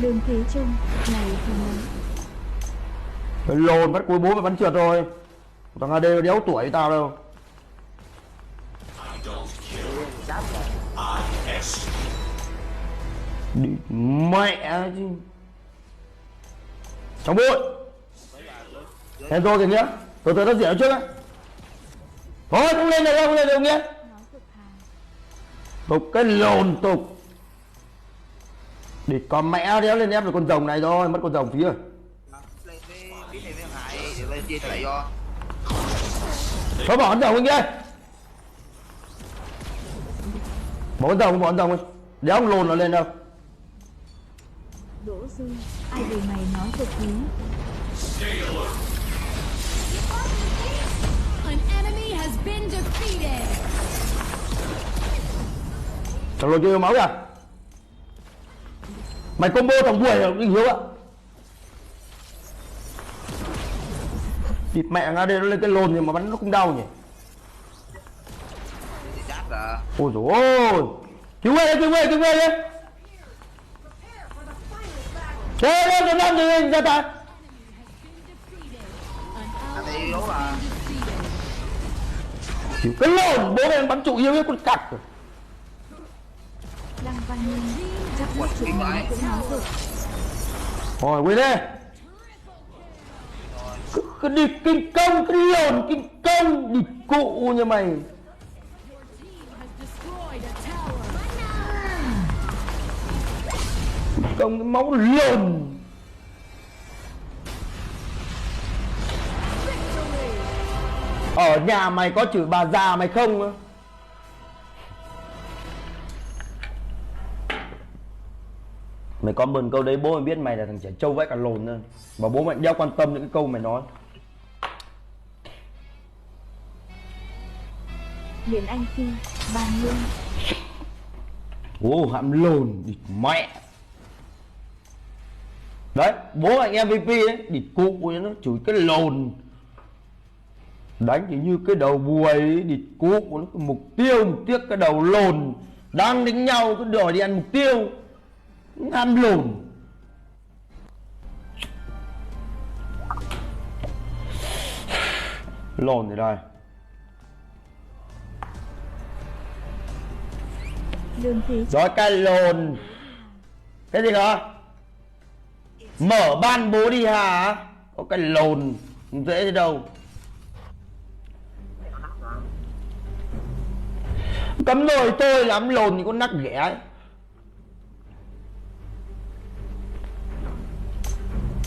Lương Thế Trung, này thì nói. Cái lồn bắt cuối bố mày bắn trượt rồi. Thằng AD nó đéo tuổi tao đâu. Đi mẹ chứ. Trong bụi. Em rồi kìa nghĩa. Từ từ nó diễn ở trước á. Thôi không lên được đâu, không lên được nghĩa. Tục cái lồn tục. Đi con mẹ đéo lên ép được con rồng này thôi, mất con rồng phía. Thôi bỏ con rồng anh kia. Bỏ con rồng đi. Đéo ông lồn nó lên đâu. Đỗ Duy, ai để mày nói thật khí. An enemy has been defeated. Thằng lồn chưa máu kìa. Mày combo thằng buổi rồi Đình Hiếu ạ. Địt mẹ nga đây nó lên cái lồn nhưng mà bắn nó không đau nhỉ. Ôi dồi ôi. Cứu về đi. Thế nó đi ra ta. Cứu cái lồn bố mày bắn trụ yêu cái con cặc. Lăng Văn Nhiên, chắc nhất chúng nó cũng nói rồi. Rồi quên đi. Cứ đi kinh công, cái lồn kinh công. Đi cụ như mày. Công cái máu lồn. Ở nhà mày có chửi bà già mày không á? Mày comment câu đấy bố mày biết mày là thằng trẻ trâu vãi cả lồn nữa. Và bố mày đeo quan tâm những cái câu mày nói. Nguyễn Anh Phi, Bàn Lương. Ô hãm lồn, địt mẹ. Đấy, bố anh MVP ấy, địt cụ nó chửi cái lồn. Đánh thì như cái đầu buồi ấy, địt cụ nó cái mục tiêu cái đầu lồn. Đang đánh nhau cứ đòi đi ăn mục tiêu. Hãm lồn. Lồn thì đây. Lương Thế Trung. Rồi cái lồn. Cái gì cơ? Mở ban bố đi hả? Có cái lồn. Không dễ thế đâu. Cấm rồi tôi lắm lồn thì con nắc ghẻ ấy.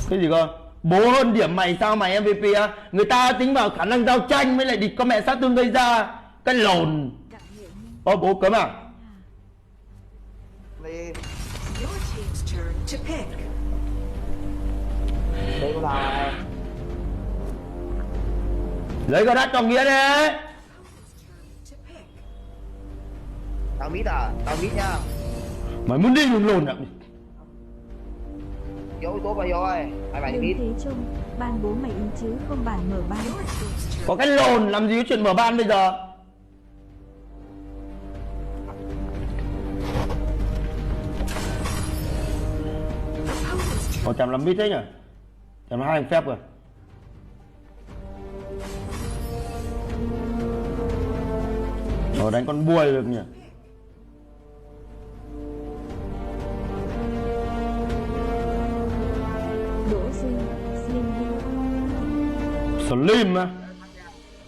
Cái gì cơ? Bố hơn điểm mày sao mày MVP á? Người ta tính vào khả năng giao tranh mới lại địch con mẹ sát thương gây ra. Cái lồn. Ô bố cấm à? Your team's turn to pick. Lấy cái đắt cho nghĩa đi. To pick. Tao mít nha. Mày muốn đi dùng lồn à? Vô tốt vào rồi. Mày Lương mít. Thế Trung, ban bố mày in chứ không bản mở ban. Your team's turn. Có cái lồn làm gì có chuyện mở ban bây giờ? Còn chằm làm mít thế nhỉ? Chằm hai thằng phép rồi. Rồi đánh con buồi được nhỉ? Đỗ Duy, Slim Hill. Slim á.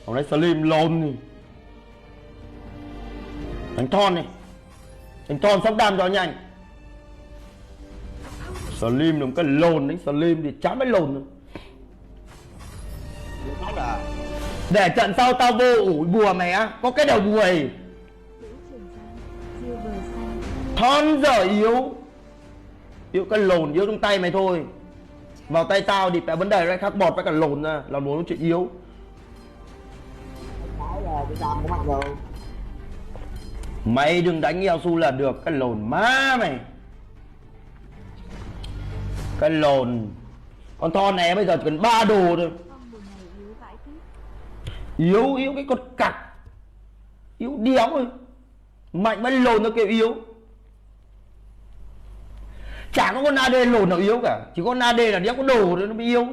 Ông đấy Slim lồn đi. Đánh thon đi. Đánh thon sóc đam cho nhanh. Slim đúng cái lồn đánh Slim thì chán mấy lồn nữa. Để trận sau tao vô ủi bùa mày á. Có cái đầu buồi. Đỗ Trường Giang, Silver Sun. Thon dở yếu. Yếu cái lồn yếu trong tay mày thôi. Vào tay tao thì phải vấn đề ra khác bọt với cả lồn ra. Là muốn chuyện yếu. Mày đừng đánh Eo Su là được. Cái lồn má mày. Cái lồn. Con thon này bây giờ chỉ cần 3 đồ thôi. Phong mùa này yếu vãi tít. Yếu cái con cặc. Yếu đéo thôi. Mạnh vẫn lồn nó kêu yếu. Chả có con AD lồn nào yếu cả. Chỉ có con AD là đéo có đồ nữa nó mới yếu.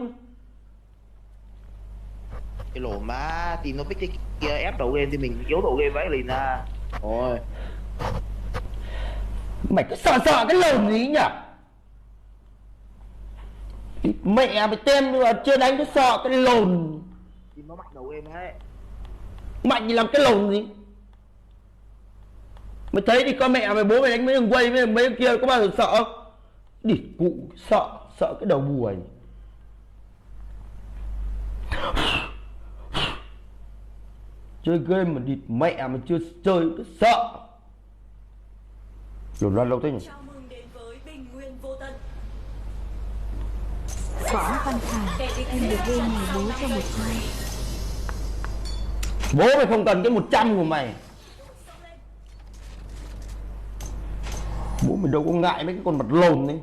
Cái lỗ má team nó biết cái kia ép đầu game thì mình yếu đầu game vậy liền à. Ôi. Mày cứ sợ cái lồn gì nhỉ? Mẹ mày tên chưa đánh cứ sợ cái lồn. Team nó mạnh đầu game ấy. Mạnh thì làm cái lồn gì? Mày thấy thì con mẹ mày bố mày đánh mấy thằng quay với mấy thằng kia có bao giờ sợ không? Địt cụ sợ cái đầu buổi. Chơi game mà địt mẹ mà chưa chơi cứ sợ. Đồn loan lâu thế nhỉ? Chào mừng đến với Bình Nguyên Vô Tận. Võ Văn Thản, em được game này bố cho 100. Bố mày không cần cái 100 của mày. Bố mày đâu có ngại mấy cái con mặt lồn ấy.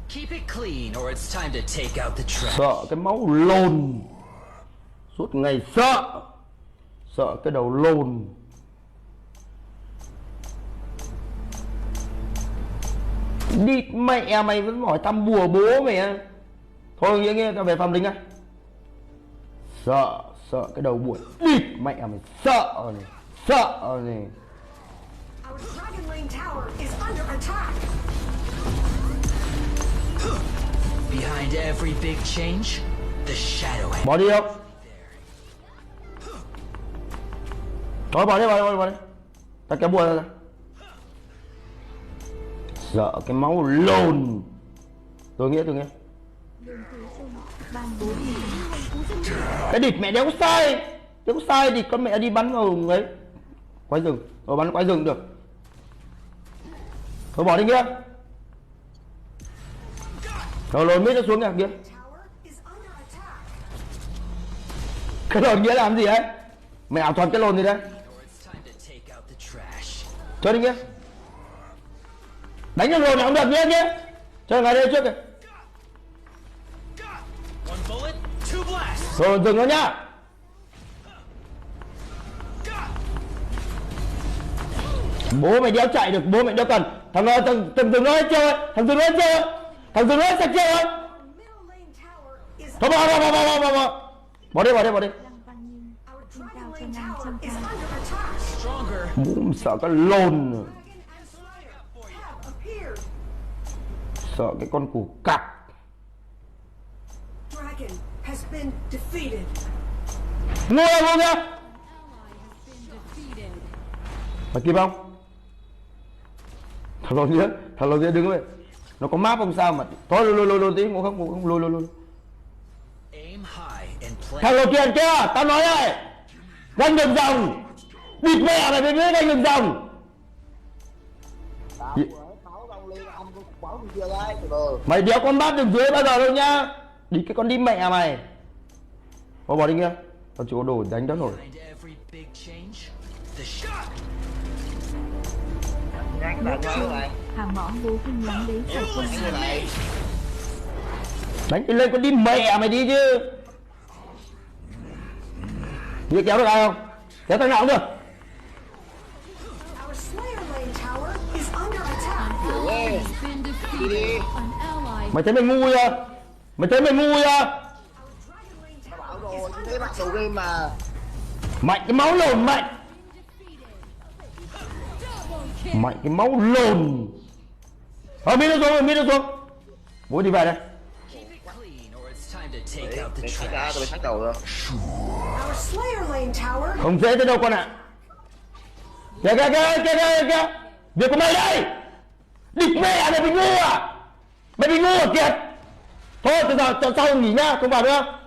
Keep it clean or it's time to take out the trash. Sợ cái máu lồn. Suốt ngày sợ cái đầu lồn. Địt mẹ mày vẫn hỏi thăm bùa bố mày à? Thôi nghe tao về phòng lính á. Sợ cái đầu buổi. Địt mẹ mày sợ này. Our Dragon Lane tower is under attack. Behind every big change, the shadow hand. Bỏ đi không? Thôi bỏ đi. Tao kéo bùa ra. Sợ cái máu lồn. Tôi nghe. Đường Tú Dung, ban bố đi. Cái địt mẹ đéo có sai thì con mẹ đi bắn vào ấy. Quái rừng, bắn quái rừng được. Thôi bỏ đi kia. Rồi lồn mít nó xuống kìa. Tower is under attack. Cái lồn nghĩa làm gì ấy? Mày ảo thuật cái lồn gì đây? Or it's time to take out the trash. Chơi đi kia. Đánh được lồn nào không được nhé. Chơi ngay đây trước kìa. One bullet, two blasts. Rồi dừng nó nhá. Bố mày đéo chạy được, bố mày đâu cần. Thằng dừng nó hết chơi. Thằng dừng nó sạch chơi không? Middle lane tower is Thôi bỏ đi. Lăng Văn Nhiên, Our xin cao Dragon cho Lane 500 tower is k. under attack. Stronger. Bố mày sợ cái lồn. Dragon and Slayer have appeared. Sợ cái con củ cặc. Dragon has been defeated. Ngu nha. Ally has been defeated. Mày kịp không? Thằng lồn kia đứng lên. Nó có map không sao mà. Thôi lùi tí, ngủ không lùi. Aim high and play. Thằng lồn kia kia, tao nói đây. Ganh đường rồng. Địt mẹ mày mới biết ganh đường rồng. Mày đéo con bát đường dưới bao giờ đâu nhá. Đi cái con đi mẹ mày. Thôi bỏ đi kia. Tao chỉ có đồ đánh đó rồi. Behind every big change, the shadow. Nước Trương, hàng mõ bố kinh lắng đấy phải không? Đánh đi lên con đi mẹ mày đi chứ. Như kéo được ai không? Kéo thằng nào cũng được. Our Slayer lane tower is under attack. Ally has been defeated. An ally. Mày thấy mày ngu chưa? Our Dragon lane Bảo tower rồi, is cái under mặt đầu game mà. Mạnh cái máu lồn mạnh. Mạnh cái máu lồn. Mít nó xuống. Bố đi về đây. Keep it clean or it's time to take out the Để thắng trash. tôi thắng đầu rồi. Our Slayer lane tower Không dễ tới đâu con ạ. Kìa. Việc của mày đây. Địt mẹ mày bị ngu à? Mày bị ngu à Kiệt? Thôi từ giờ cho sau nghỉ nhá, không vào nữa.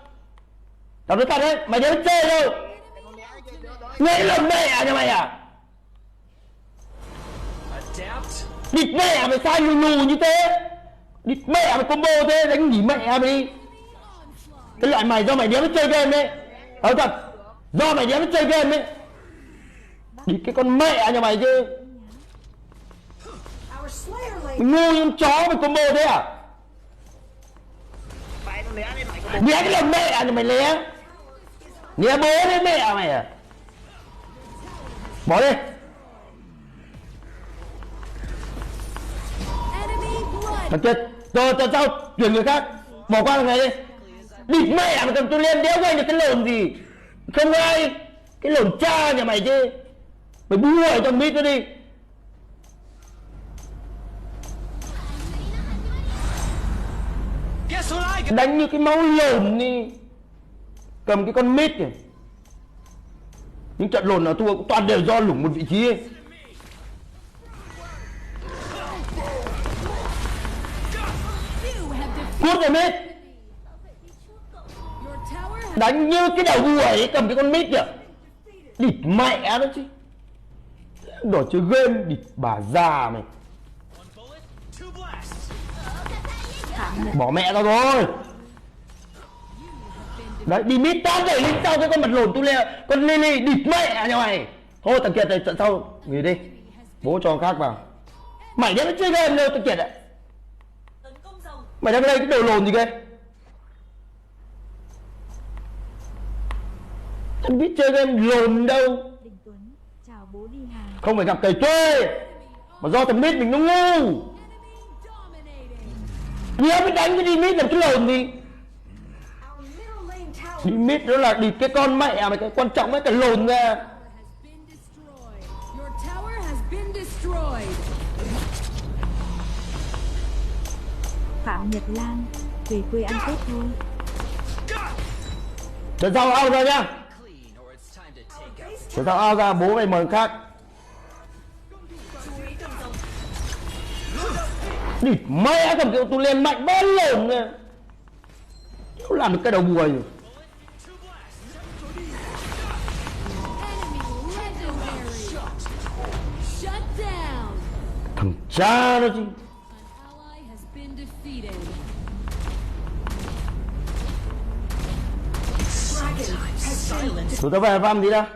Tao nói thật đấy, mày đéo chơi đâu. Nghe lời mẹ nhà mày à? Adapt. Địt mẹ mày sai lù như thế. Địt mẹ mày combo thế, đánh nghỉ mẹ mày đi. Cái loại mày do mày đéo biết chơi game đấy. Thật. Do mày đéo biết chơi game đấy. Địt cái con mẹ nhà mày chứ. Our Slayer lane Mày ngu như con chó mày combo thế à? Phải nó né đi mày. Né cái lần mẹ nhà mày né. Né bố đấy mẹ mày à? Bỏ đi. Enemy blood. Thằng kia, tôi sao chuyển người khác, bỏ qua thằng này đi. Địt mẹ mà cầm tôi lên đéo quay được cái lồn gì. Không ai, cái lồn cha nhà mày chứ. Mày bua ở trong mít nó đi. Guess what I got? Đánh như cái máu lồn đi. Cầm cái con mít này. Những trận lồn nào thua cũng toàn đều do lủng một vị trí ấy. You have defeated. Cút rồi mít. Your tower has Đánh như cái đầu bùa ấy, cầm cái con mít kìa. Địt mẹ nó chứ. Đổ chơi game, địt bà già mày. One bullet, two blasts. Bỏ mẹ ra rồi. Đấy, đi mít tao đẩy lên sau cái con mặt lồn tu lê. Con Lily, địt mẹ nhà mày. Thôi thằng Kiệt này trận sau, nghỉ đi. Bố cho thằng khác vào. Mày đéo nó chơi game đâu thằng Kiệt ạ. Mày đang lên cái đầu lồn gì kìa. Không biết chơi game lồn đâu. Đình Tuấn, chào bố đi hàng. Không phải gặp cầy thuê. Mà do thằng mít mình nó ngu. dominating. Nhớ mới đánh cái đi mít làm cái lồn gì. Our middle lane tower Đi mít đó là địt cái con mẹ mày, cái quan trọng ấy cái lồn ra. Has been destroyed. Your tower has been destroyed. Phạm Nhật Lan, về quê ăn Tết thôi. Trận sau ao ra nhá. Clean, or it's time to take out. Trận sau ao ra, bố mày mời khác. Địt mẹ cầm cái tu lên mạnh bén lồn nè. Không làm được cái đầu bùa gì. Enemy legendary. Shut down. Thằng cha nó chứ. An ally has been defeated. dragon has been Tụi tao về farm gì đã.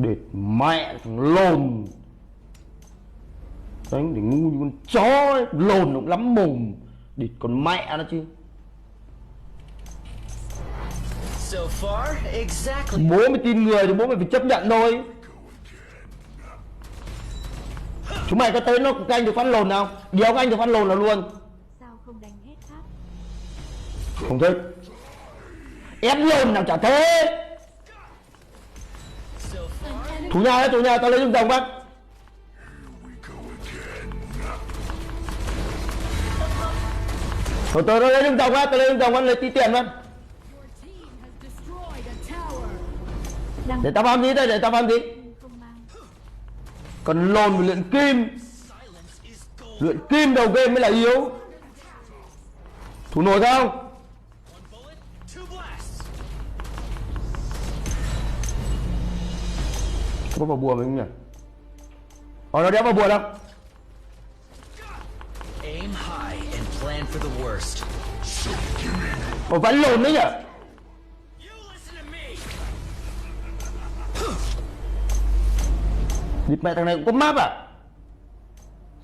Địt mẹ thằng lồn. Đánh để ngu như con chó ấy. Lồn nó cũng lắm mồm. Địt con mẹ nó chứ. So far, exactly. Bố mày tin người thì bố mày phải chấp nhận thôi. Chúng mày có tới nó các anh được phát lồn nào? Đéo các anh được phát lồn là luôn. Sao không đánh hết tháp? Không thích. Ép lồn nào chả thế. So far, Thủ nhà đấy, tao lấy rừng rồng bắt. Thôi tao lấy rừng rồng á, tao lấy rừng rồng bắt, lấy tí tiền bắt. Your team has destroyed a tower. Đăng Để tao farm gì đây, để tao farm gì. không mang. Còn lồn với luyện kim. silence is gold. Luyện kim đầu game mới là yếu. Thủ nổi không? One bullet, two blasts. Có vào bùa mình không nhỉ? Nó đéo vào bùa đâu. Aim high and plan for the worst. Vẫn lồn đấy nhỉ? You listen to me. Địt mẹ thằng này cũng có map à?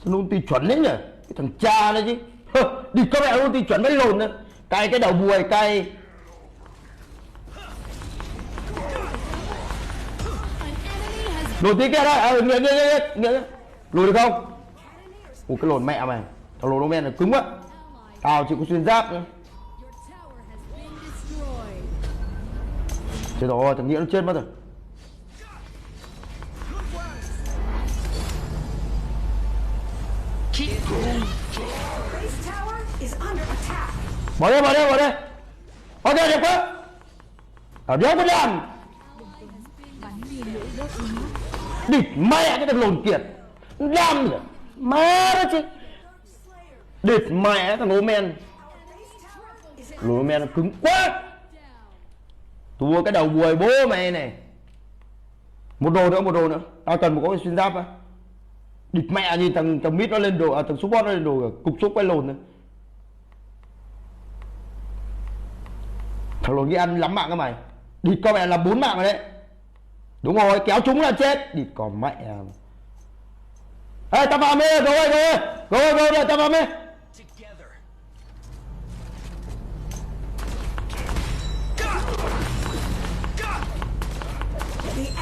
Sao nó ulti chuẩn đấy nhỉ? Cái thằng cha đấy chứ. Địt có mẹ ulti chuẩn với lồn nữa. Cay cái đầu bùi cay. An enemy has Lùi tí kia đây, nghĩa. Lùi được không? Ủa cái lồn mẹ mày. Thằng lồn men là cứng quá. Tao chỉ có xuyên giáp nữa. your tower has been destroyed. Chết rồi, thằng Nghĩa nó chết mất rồi. Keep base tower is under attack. Bỏ đây. Ok, đẹp quá. Ở đéo có làm. Bắn như lưỡi đốt đi mất. Địt mẹ cái thằng lồn kiệt. Làm nhỉ? Má nó chứ. Địt mẹ thằng lồn men. Lồn men nó cứng quá. Thua cái đầu bùi bố mày này. Một đồ nữa. Tao cần một cái xuyên giáp á. Địt mẹ nhìn thằng mid nó lên đồ, thằng support nó lên đồ cục xúc quay lồn này. Thằng lồn kia ăn lắm mạng các mày. Địt con mẹ là 4 mạng rồi đấy. Đúng rồi, kéo chúng là chết. Địt con mẹ. Ê, tao vào mê, rồi, tao vào mê. together. The